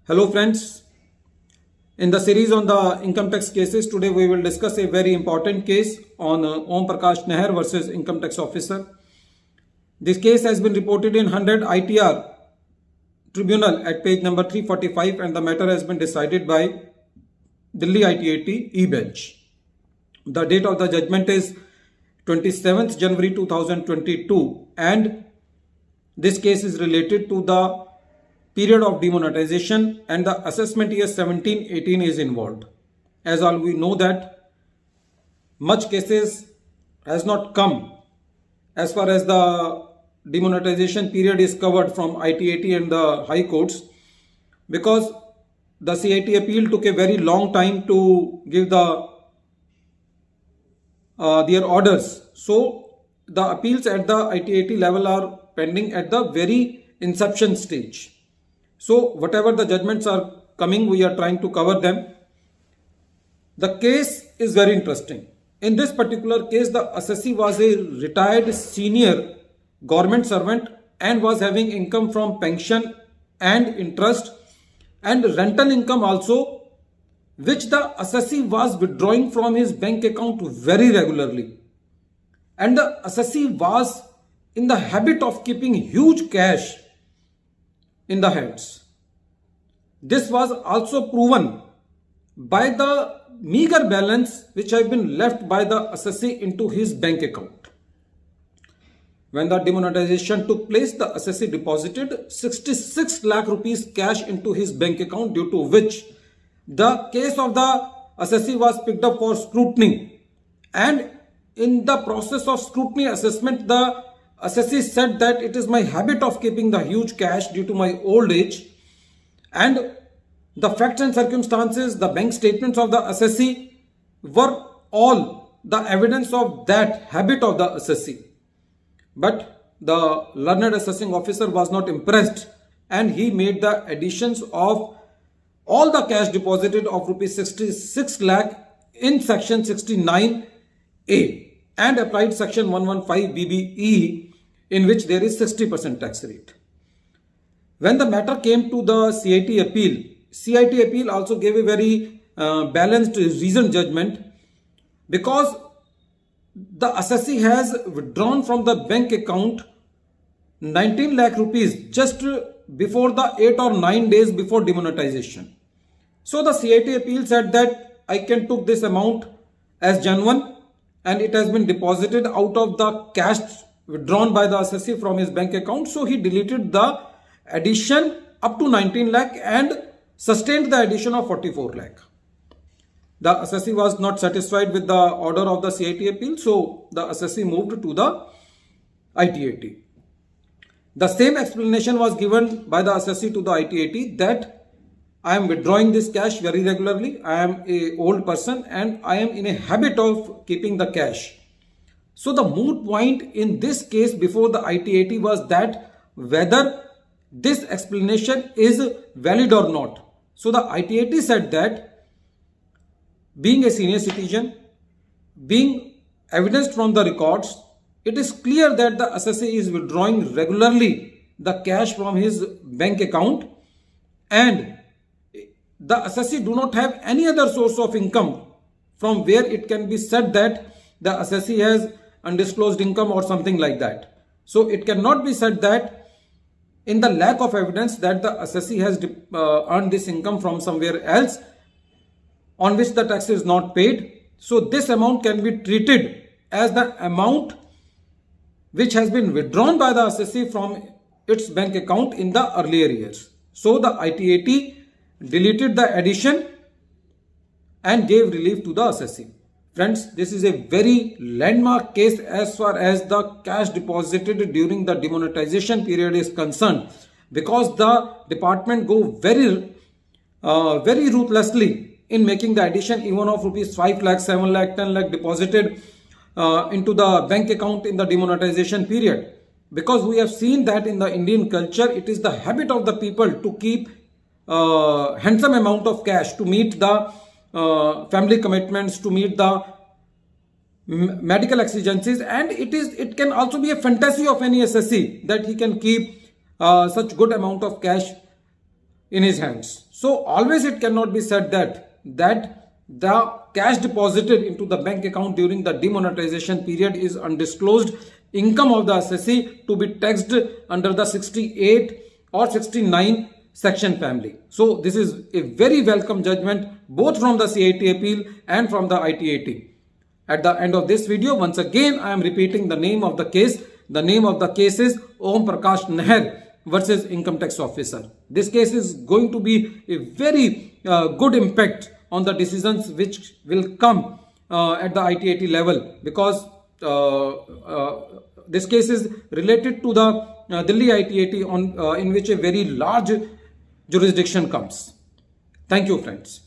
Hello friends, in the series on the income tax cases, today we will discuss a very important case on PRAKASH NAHAR versus income tax officer. This case has been reported in 100 ITR Tribunal at page number 345 and the matter has been decided by Delhi ITAT E-Bench. The date of the judgment is 27th January 2022 and this case is related to the period of demonetization and the assessment year 17-18 is involved. As all we know that much cases has not come as far as the demonetization period is covered from ITAT and the high courts, because the CIT appeal took a very long time to give their orders. So the appeals at the ITAT level are pending at the very inception stage. So whatever the judgments are coming, we are trying to cover them. The case is very interesting. In this particular case, the assessee was a retired senior government servant and was having income from pension and interest and rental income also, which the assessee was withdrawing from his bank account very regularly. And the assessee was in the habit of keeping huge cash in the hands. This was also proven by the meager balance which had been left by the assessee into his bank account. When the demonetization took place, the assessee deposited 66 lakh rupees cash into his bank account, due to which the case of the assessee was picked up for scrutiny. And in the process of scrutiny assessment, the assessee said that it is my habit of keeping the huge cash due to my old age, and the facts and circumstances, the bank statements of the assessee were all the evidence of that habit of the assessee. But the learned assessing officer was not impressed and he made the additions of all the cash deposited of rupees 66 lakh in section 69A and applied section 115 BBE, in which there is 60% tax rate. When the matter came to the CIT appeal also gave a very balanced reasoned judgment, because the assessee has withdrawn from the bank account 19 lakh rupees just before the 8 or 9 days before demonetization. So the CIT appeal said that I can took this amount as genuine and it has been deposited out of the cash withdrawn by the assessee from his bank account. So he deleted the addition up to 19 lakh and sustained the addition of 44 lakh. The assessee was not satisfied with the order of the CIT appeal, so the assessee moved to the ITAT. The same explanation was given by the assessee to the ITAT that I am withdrawing this cash very regularly, I am an old person and I am in a habit of keeping the cash. So the moot point in this case before the ITAT was that whether this explanation is valid or not. So the ITAT said that being a senior citizen, being evidenced from the records, it is clear that the assessee is withdrawing regularly the cash from his bank account and the assessee do not have any other source of income from where it can be said that the assessee has undisclosed income or something like that. So it cannot be said that in the lack of evidence that the assessee has earned this income from somewhere else on which the tax is not paid. So this amount can be treated as the amount which has been withdrawn by the assessee from its bank account in the earlier years. So the ITAT deleted the addition and gave relief to the assessee. Friends, this is a very landmark case as far as the cash deposited during the demonetization period is concerned, because the department go very ruthlessly in making the addition even of rupees 5 lakh, 7 lakh, 10 lakh deposited into the bank account in the demonetization period. Because we have seen that in the Indian culture, it is the habit of the people to keep handsome amount of cash to meet the family commitments, to meet the medical exigencies, and it can also be a fantasy of any assessee that he can keep such good amount of cash in his hands. So always it cannot be said that the cash deposited into the bank account during the demonetization period is undisclosed income of the assessee to be taxed under the 68 or 69 section family. So this is a very welcome judgment both from the CIT appeal and from the ITAT. At the end of this video, once again I am repeating the name of the case. The name of the case is PRAKASH NAHAR versus Income Tax Officer. This case is going to be a very good impact on the decisions which will come at the ITAT level, because this case is related to the Delhi ITAT in which a very large jurisdiction comes. Thank you, friends.